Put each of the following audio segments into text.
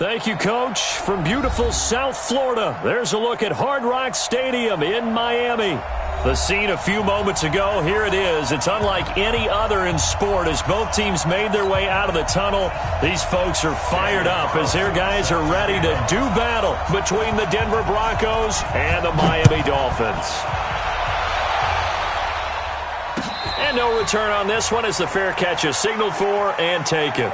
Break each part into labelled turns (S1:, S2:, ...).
S1: Thank you, Coach. From beautiful South Florida, there's a look at Hard Rock Stadium in Miami. The scene a few moments ago, here it is. It's unlike any other in sport as both teams made their way out of the tunnel. These folks are fired up as their guys are ready to do battle between the Denver Broncos and the Miami Dolphins. And no return on this one as the fair catch is signaled for and taken.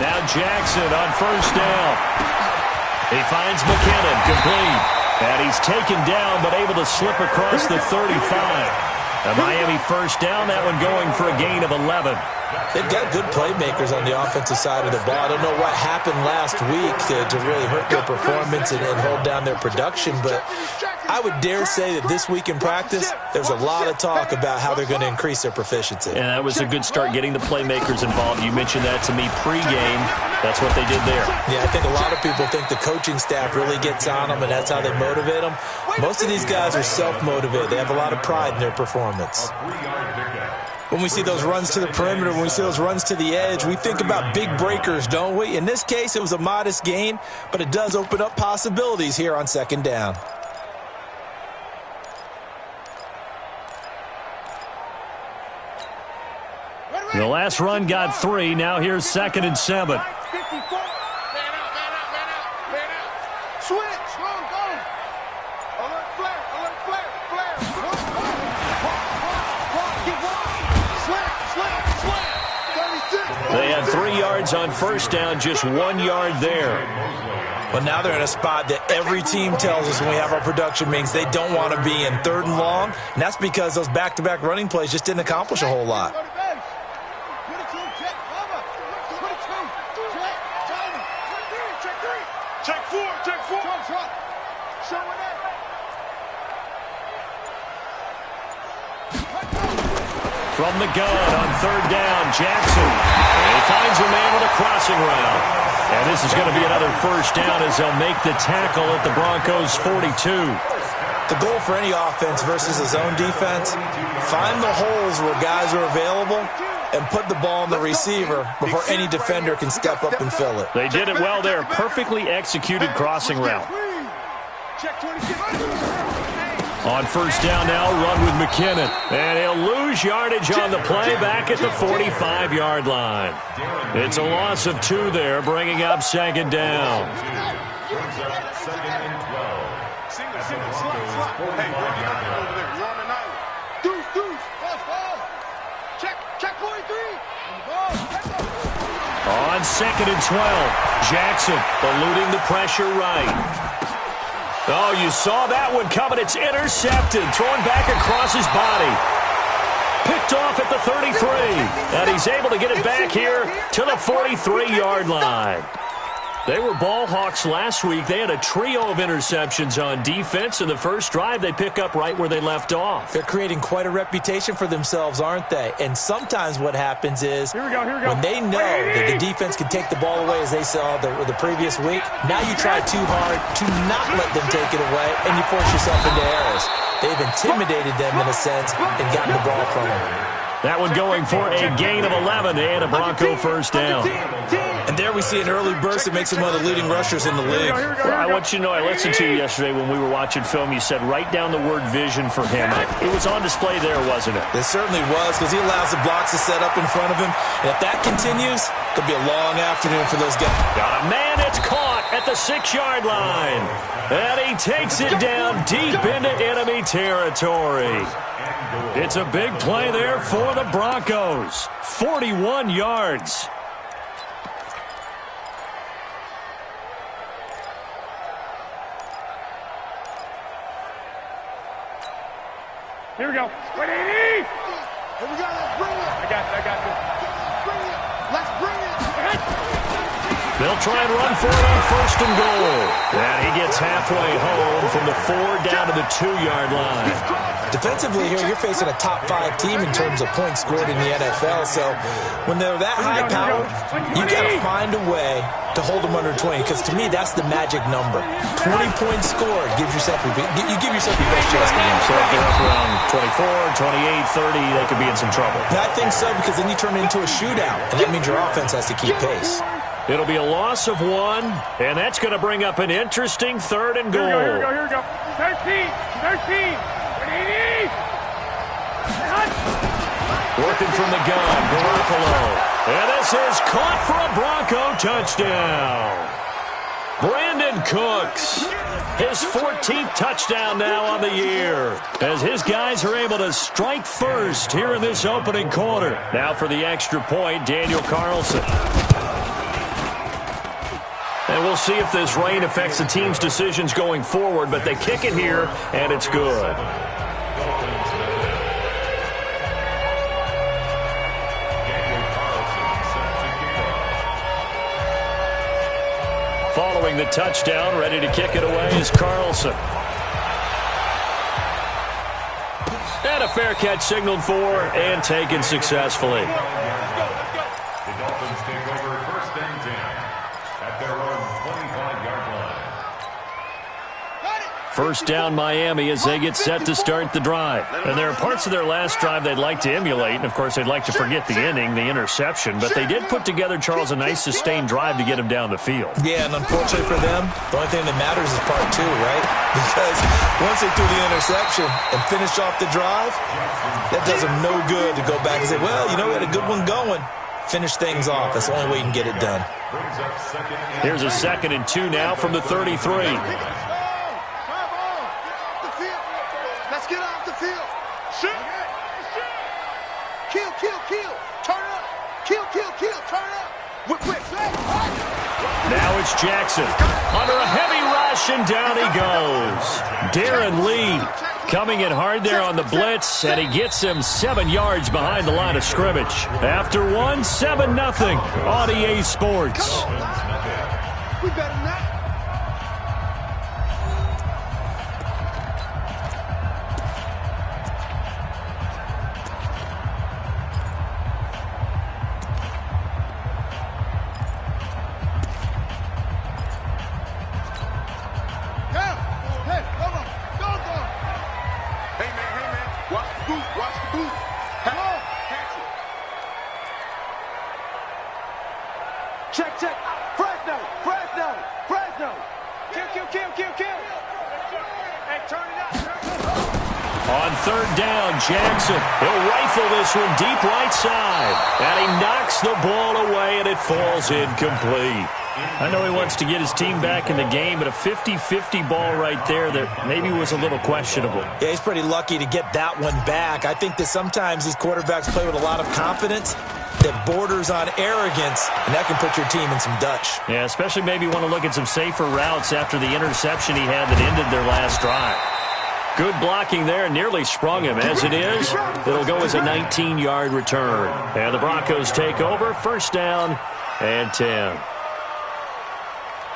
S2: Now Jackson on first down. He finds McKinnon, complete. And he's taken down but able to slip across the 35. A Miami first down, that one going for a gain of 11.
S3: They've got good playmakers on the offensive side of the ball. I don't know what happened last week to really hurt their performance and hold down their production, but I would dare say that this week in practice, there's a lot of talk about how they're going to increase their proficiency.
S2: And that was a good start getting the playmakers involved. You mentioned that to me pregame. That's what they did there.
S3: Yeah, I think a lot of people think the coaching staff really gets on them, and that's how they motivate them. Most of these guys are self-motivated. They have a lot of pride in their performance. When we see those runs to the perimeter, when we see those runs to the edge, we think about big breakers, don't we? In this case, it was a modest gain, but it does open up possibilities here on second down.
S2: The last run got 3. Now here's 2nd and 7. They had 3 yards on first down, just 1 yard there.
S3: Well, now they're in a spot that every team tells us when we have our production meetings they don't want to be in, 3rd and long, and that's because those back-to-back running plays just didn't accomplish a whole lot.
S2: From the gun on 3rd down, Jackson. And he finds a man with a crossing route. And this is going to be another first down as they'll make the tackle at the Broncos' 42.
S3: The goal for any offense versus a zone defense, find the holes where guys are available and put the ball on the receiver before any defender can step up and fill it.
S2: They did it well there. Perfectly executed crossing route. On first down now, run with McKinnon. And he'll lose yardage on the play back at the 45-yard line. It's a loss of 2 there, bringing up 2nd down. On 2nd and 12, Jackson eluding the pressure right. Oh, you saw that one coming. It's intercepted. Thrown back across his body. Picked off at the 33. And he's able to get it back here to the 43-yard line. They were ball hawks last week. They had a trio of interceptions on defense. In the first drive, they pick up right where they left off.
S3: They're creating quite a reputation for themselves, aren't they? And sometimes what happens is when they know that the defense can take the ball away, as they saw the previous week, now you try too hard to not let them take it away, and you force yourself into errors. They've intimidated them in a sense and gotten the ball from them.
S2: That one going for a gain of 11 and a Bronco first down.
S3: And there we see an early burst that makes him one of the leading rushers in the league.
S2: Well, I want you to know, I listened to you yesterday when we were watching film. You said write down the word vision for him. It was on display there, wasn't it?
S3: It certainly was, because he allows the blocks to set up in front of him. And if that continues, it could be a long afternoon for those guys.
S2: Got a man that's caught at the 6-yard line. And he takes it down deep into enemy territory. It's a big play there for the Broncos. 41 yards.
S4: Here we go. Wait, 80! Here we go. Let's bring it. I got you. Let's bring it.
S1: They'll try and run for it on first and goal. And he gets halfway home from the 4 down to the 2-yard line.
S3: Defensively here, you're facing a top 5 team in terms of points scored in the NFL. So when they're that high-powered, you got to find a way to hold them under 20. Because to me, that's the magic number. 20 points scored gives yourself you give yourself your best chance to win.
S1: So if they're up around 24, 28, 30, they could be in some trouble.
S3: I think so, because then you turn it into a shootout, and that means your offense has to keep pace.
S1: It'll be a loss of 1, and that's going to bring up an interesting 3rd and goal.
S4: Here we go. 13.
S1: Working from the gun, Garoppolo. And this is caught for a Bronco touchdown. Brandon Cooks, his 14th touchdown now on the year, as his guys are able to strike first here in this opening quarter. Now for the extra point, Daniel Carlson. And we'll see if this rain affects the team's decisions going forward, but they kick it here, and it's good. Following the touchdown, ready to kick it away is Carlson. And a fair catch signaled for and taken successfully.
S5: The Dolphins take over 1st and 10 at their own 25-yard line.
S1: First down Miami as they get set to start the drive. And there are parts of their last drive they'd like to emulate. And, of course, they'd like to forget the inning, the interception. But they did put together, Charles, a nice sustained drive to get him down the field.
S3: Yeah, and unfortunately for them, the only thing that matters is part 2, right? Because once they threw the interception and finished off the drive, that does them no good to go back and say, well, you know, we had a good one going. Finish things off. That's the only way you can get it done.
S1: Here's a 2nd and 2 now from the 33.
S6: Let's get off the field. Shoot. Kill. Turn up. Kill. Turn up. We're quick.
S1: Now it's Jackson. Under a heavy rush, and down he goes. Darren Lee coming in hard there on the blitz, and he gets him 7 yards behind the line of scrimmage. After 1, 7-0 on EA Sports.
S6: We better not. Check. Fresno. Kill. Hey, turn it up.
S1: On 3rd down, Jackson. He'll rifle this one deep right side. And he knocks the ball away, and it falls incomplete. I know he wants to get his team back in the game, but a 50-50 ball right there that maybe was a little questionable.
S3: Yeah, he's pretty lucky to get that one back. I think that sometimes these quarterbacks play with a lot of confidence that borders on arrogance, and that can put your team in some Dutch.
S1: Yeah, especially maybe want to look at some safer routes after the interception he had that ended their last drive. Good blocking there, nearly sprung him. As it is, it'll go as a 19-yard return. And the Broncos take over, 1st down and 10.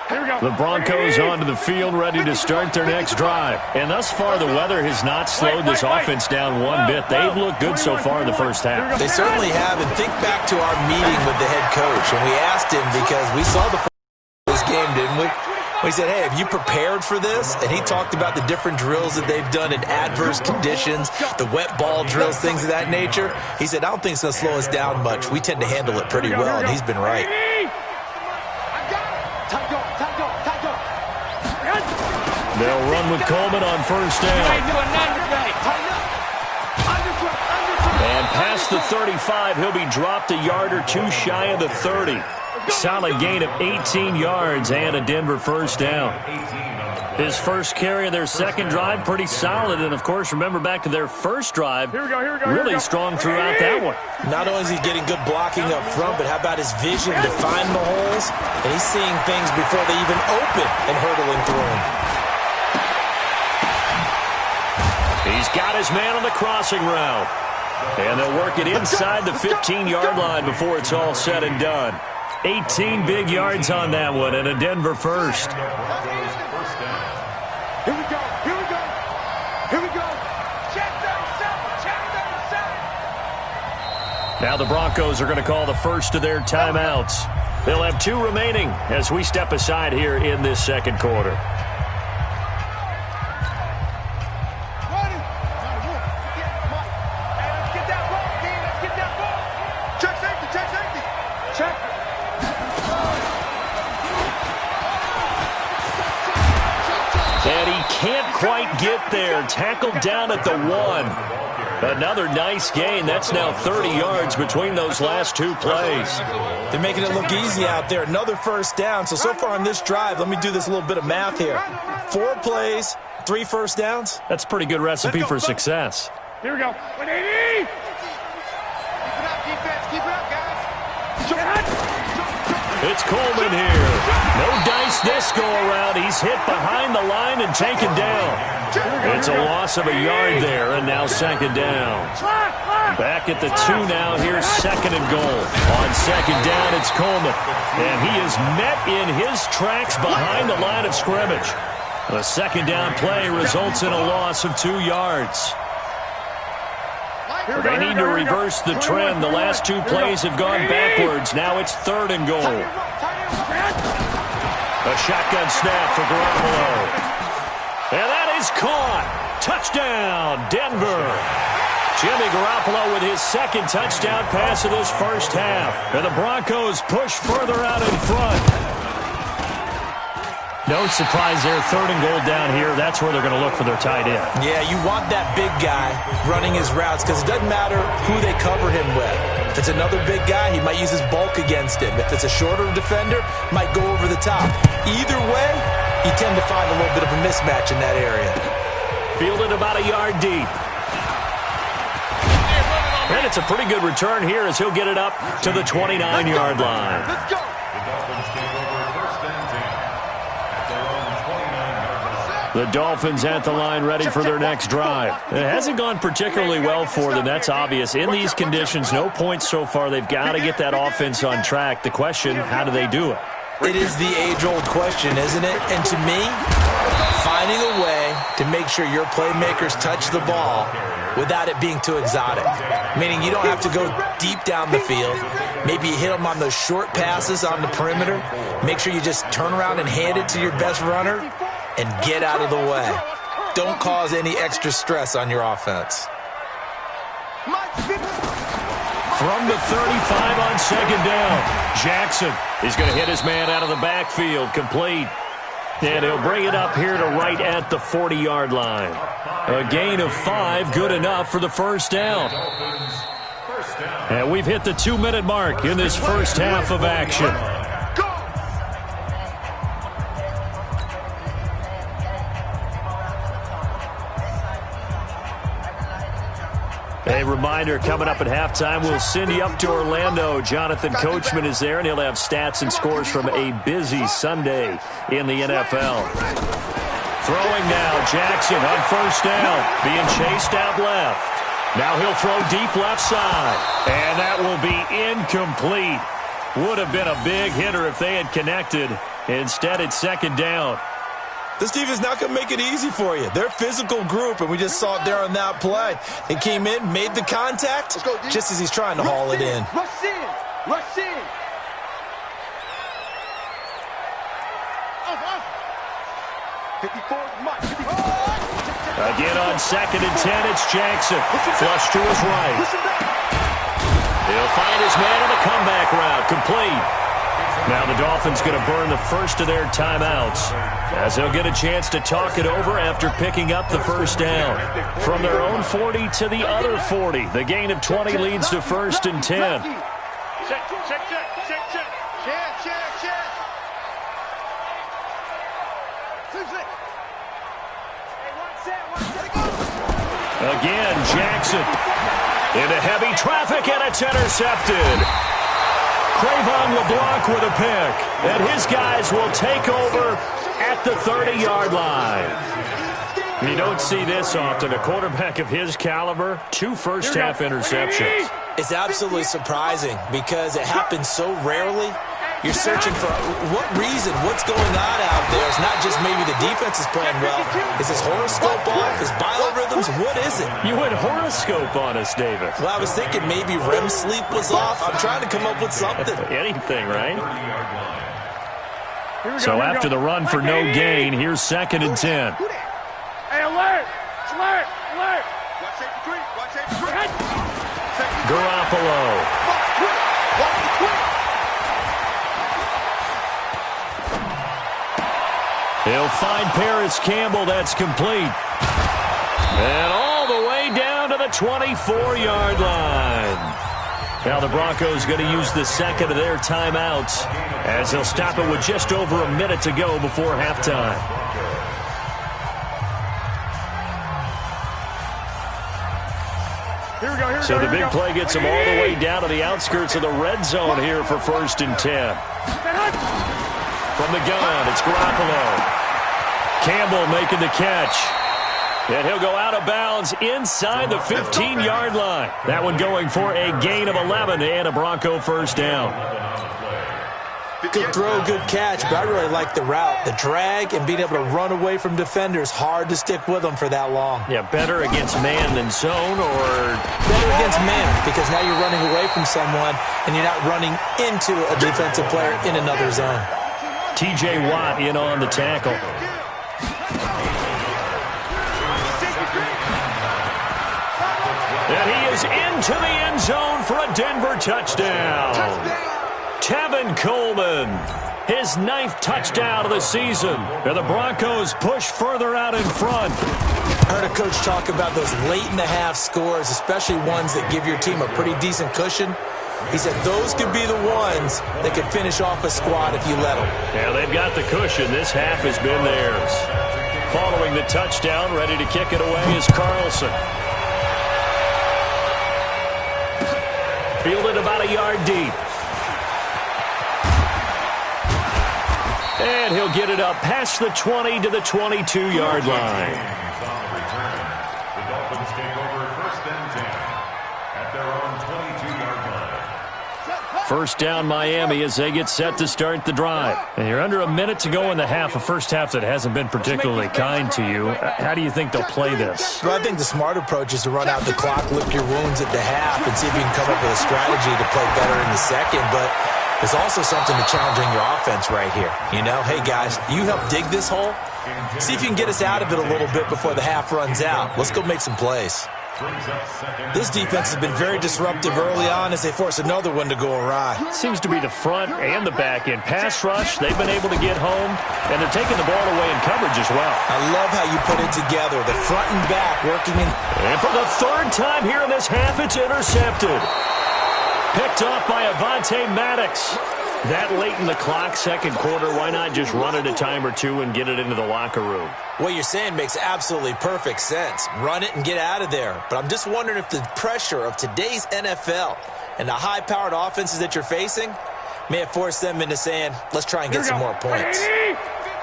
S1: The Broncos onto the field, ready to start their next drive. And thus far, the weather has not slowed this offense down one bit. They've looked good so far in the first half.
S3: They certainly have. And think back to our meeting with the head coach. And we asked him, because we saw this game, didn't we? We said, hey, have you prepared for this? And he talked about the different drills that they've done in adverse conditions, the wet ball drills, things of that nature. He said, I don't think it's going to slow us down much. We tend to handle it pretty well, and he's been right.
S1: They'll run with Coleman on 1st down. And past the 35, he'll be dropped a yard or 2 shy of the 30. Solid gain of 18 yards and a Denver 1st down. His first carry of their 2nd drive, pretty solid. And, of course, remember back to their 1st drive, really strong throughout that one.
S3: Not only is he getting good blocking up front, but how about his vision to find the holes? And he's seeing things before they even open and hurdling through them.
S1: He's got his man on the crossing route. And they'll work it inside the 15-yard line before it's all said and done. 18 big yards on that one, and a Denver first.
S6: Here we go. Here we go. Here we go. Check 37. Check 37.
S1: Now the Broncos are going to call the first of their timeouts. They'll have 2 remaining as we step aside here in this second quarter. And he can't quite get there. Tackled down at the 1. Another nice gain. That's now 30 yards between those last 2 plays.
S3: They're making it look easy out there. Another first down. So far on this drive, let me do this little bit of math here. 4 plays, 3 first downs.
S1: That's a pretty good recipe for success.
S4: Here we go. 180.
S6: Keep it up, defense. Keep it up, guys.
S1: It's Coleman here. No dice this go-around. He's hit behind the line and taken down. It's a loss of a yard there, and now second down. Back at the 2 now. Here's second and goal. On second down, it's Coleman. And he is met in his tracks behind the line of scrimmage. The second down play results in a loss of 2 yards. They need to reverse the trend. The last 2 plays have gone backwards. Now it's third and goal. A shotgun snap for Garoppolo. And that is caught. Touchdown, Denver. Jimmy Garoppolo with his second touchdown pass of this first half. And the Broncos push further out in front. No surprise there, third and goal down here. That's where they're going to look for their tight end.
S3: Yeah, you want that big guy running his routes because it doesn't matter who they cover him with. If it's another big guy, he might use his bulk against him. If it's a shorter defender, might go over the top. Either way, you tend to find a little bit of a mismatch in that area.
S1: Fielded about a yard deep. And it's a pretty good return here as he'll get it up to the 29-yard line.
S6: Let's go.
S1: The Dolphins at the line ready for their next drive. It hasn't gone particularly well for them, that's obvious. In these conditions, no points so far. They've got to get that offense on track. The question, how do they do it?
S3: It is the age-old question, isn't it? And to me, finding a way to make sure your playmakers touch the ball without it being too exotic. Meaning you don't have to go deep down the field. Maybe you hit them on those short passes on the perimeter. Make sure you just turn around and hand it to your best runner and get out of the way. Don't cause any extra stress on your offense.
S1: From the 35 on second down, Jackson is going to hit his man out of the backfield, complete. And he'll bring it up here to right at the 40-yard line. A gain of 5, good enough for the first down. And we've hit the 2-minute mark in this first half of action. A reminder, coming up at halftime, we'll send you up to Orlando. Jonathan Coachman is there, and he'll have stats and scores from a busy Sunday in the NFL. Throwing now, Jackson on first down, being chased out left. Now he'll throw deep left side, and that will be incomplete. Would have been a big hitter if they had connected. Instead, it's second down.
S3: This defense is not going to make it easy for you. They're a physical group, and we just saw it there on that play. They came in, made the contact, just as he's trying to haul it in.
S6: Rush in. Rush in.
S1: Again on second and 10, it's Jackson. Flush to his right. He'll find his man on the comeback route, complete. Now the Dolphins going to burn the first of their timeouts as they'll get a chance to talk it over after picking up the first down. From their own 40 to the other 40. The gain of 20 leads to first and 10.
S4: Check, check, check, check, check.
S6: Check, check, check.
S1: Again, Jackson into heavy traffic, and it's intercepted. Crayvon LeBlanc with a pick, and his guys will take over at the 30-yard line. You don't see this often. A quarterback of his caliber, 2 first-half interceptions.
S3: It's absolutely surprising because it happens so rarely. You're searching for what reason, what's going on out there. It's not just maybe the defense is playing well. Is his horoscope off? His biorhythms? What is it?
S1: You went horoscope on us, David.
S3: Well, I was thinking maybe REM sleep was off. I'm trying to come up with something.
S1: Anything, right? So after the run for no gain, here's 2nd and 10.
S4: Hey, alert! Alert! Alert! Watch safety three. Watch safety three.
S1: Garoppolo. He'll find Paris Campbell. That's complete. And all the way down to the 24-yard line. Now the Broncos going to use the second of their timeouts as they'll stop it with just over a minute to go before halftime. So the big play gets them all the way down to the outskirts of the red zone here for 1st and 10. From the gun, it's Garoppolo. Campbell making the catch. And he'll go out of bounds inside the 15-yard line. That one going for a gain of 11 and a Bronco first down.
S3: Good throw, good catch, but I really like the route. The drag and being able to run away from defenders, hard to stick with them for that long.
S1: Yeah, better against man than zone, or
S3: better against man, because now you're running away from someone and you're not running into a defensive player in another zone.
S1: T.J. Watt in on the tackle. And he is into the end zone for a Denver touchdown. Tevin Coleman, his 9th touchdown of the season. And the Broncos push further out in front.
S3: I heard a coach talk about those late-in-the-half scores, especially ones that give your team a pretty decent cushion. He said those could be the ones that could finish off a squad if you let them.
S1: Yeah, they've got the cushion. This half has been theirs. Following the touchdown, ready to kick it away is Carlson. Fielded about a yard deep. And he'll get it up past the 20 to the 22-yard line.
S5: The Dolphins take over 1st and 10 at their own 22-yard line.
S1: First down Miami as they get set to start the drive. And you're under a minute to go in the half, a first half that hasn't been particularly kind to you. How do you think they'll play this?
S3: Well, I think the smart approach is to run out the clock, lick your wounds at the half, and see if you can come up with a strategy to play better in the second. But there's also something to challenging your offense right here. You know, hey, guys, you help dig this hole. See if you can get us out of it a little bit before the half runs out. Let's go make some plays. This defense has been very disruptive early on as they force another one to go awry.
S1: Seems to be the front and the back end. Pass rush, they've been able to get home, and they're taking the ball away in coverage as well.
S3: I love how you put it together, the front and back working in.
S1: And for the 3rd time here in this half, it's intercepted. Picked off by Avonte Maddox. That late in the clock, 2nd quarter, why not just run it a time or two and get it into the locker room?
S3: What you're saying makes absolutely perfect sense. Run it and get out of there. But I'm just wondering if the pressure of today's NFL and the high-powered offenses that you're facing may have forced them into saying, let's try and get some more points.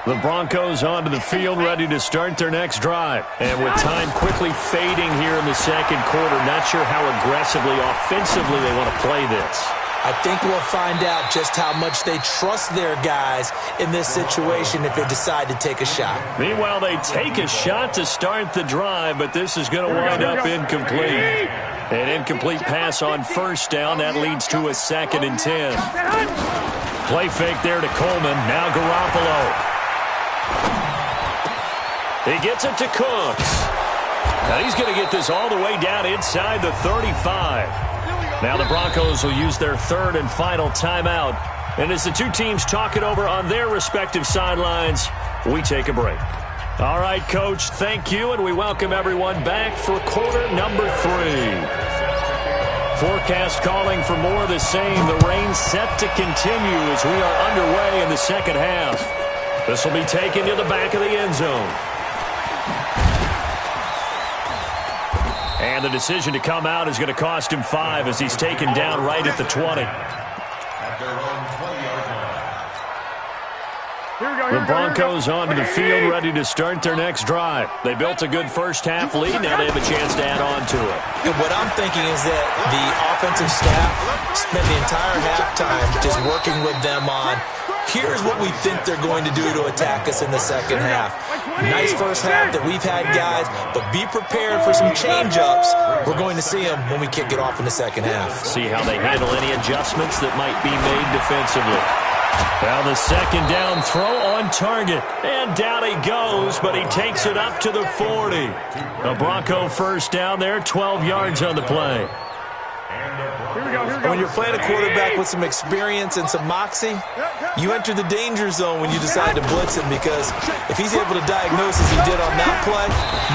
S1: The Broncos onto the field, ready to start their next drive. And with time quickly fading here in the 2nd quarter, not sure how aggressively, offensively they want to play this.
S3: I think we'll find out just how much they trust their guys in this situation if they decide to take a shot.
S1: Meanwhile, they take a shot to start the drive, but this is going to wind up incomplete. An incomplete pass on first down. That leads to a 2nd and 10. Play fake there to Coleman. Now Garoppolo. He gets it to Cooks. Now he's going to get this all the way down inside the 35. Now the Broncos will use their 3rd and final timeout. And as the two teams talk it over on their respective sidelines, we take a break. All right, Coach, thank you, and we welcome everyone back for quarter number 3. Forecast calling for more of the same. The rain set to continue as we are underway in the 2nd half. This will be taken to the back of the end zone. And the decision to come out is going to cost him 5 as he's taken down right at the 20.
S5: At their own 20-yard line.
S1: The Broncos onto the field, ready to start their next drive. They built a good first-half lead. Now they have a chance to add on to it.
S3: And what I'm thinking is that the offensive staff spent the entire halftime just working with them on, here's what we think they're going to do to attack us in the second half. Nice first half that we've had, guys, but be prepared for some change-ups. We're going to see them when we kick it off in the second half.
S1: See how they handle any adjustments that might be made defensively. Now the second down throw on target. And down he goes, but he takes it up to the 40. A Bronco first down there, 12 yards on the play.
S3: And when you're playing a quarterback with some experience and some moxie, you enter the danger zone when you decide to blitz him, because if he's able to diagnose as he did on that play.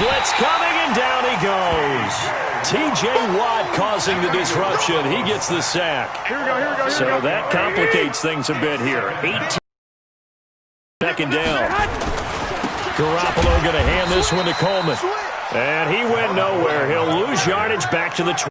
S1: Blitz coming, and down he goes. T.J. Watt causing the disruption. He gets the sack. So that complicates things a bit here. 18 second down. Garoppolo going to hand this one to Coleman. And he went nowhere. He'll lose yardage back to the 20.